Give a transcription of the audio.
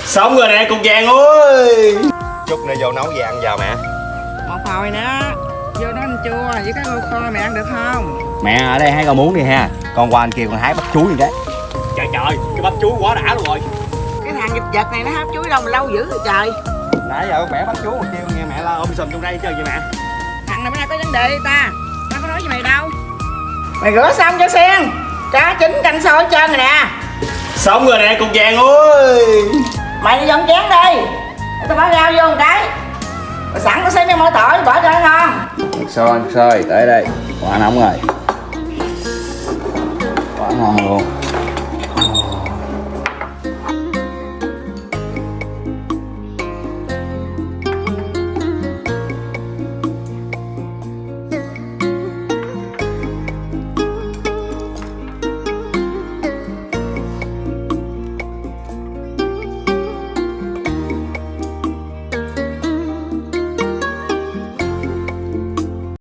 Sống rồi nè con vàng ơi. Chút nữa vô nấu gì ăn giờ mẹ? Một hồi nữa vô nó ăn chua với cái ngô kho mẹ ăn được không? Mẹ ở đây hái rau muống đi ha. Con qua anh kia còn hái bắp chuối gì đấy. Trời trời, cái bắp chuối quá đã luôn rồi. Cái thằng giật giật này nó hấp chuối đâu mà lâu dữ rồi trời. Nãy giờ con bẻ bắp chuối mà kêu nghe mẹ la sùm trong đây chơi vậy mẹ? Thằng này bữa nay có vấn đề ta. Tao có nói với mày đâu. Mày rửa xong cho sen. Cá chín canh sôi hết trơn rồi nè. Sống rồi nè con vàng ơi. Mày đi dọn chén đi. Để tao bỏ rau vô một cái. Rồi sẵn tao xay mấy mỡ tỏi bỏ cho nó ngon. Ăn xôi tới đây. Quá nóng rồi. Quá ngon luôn.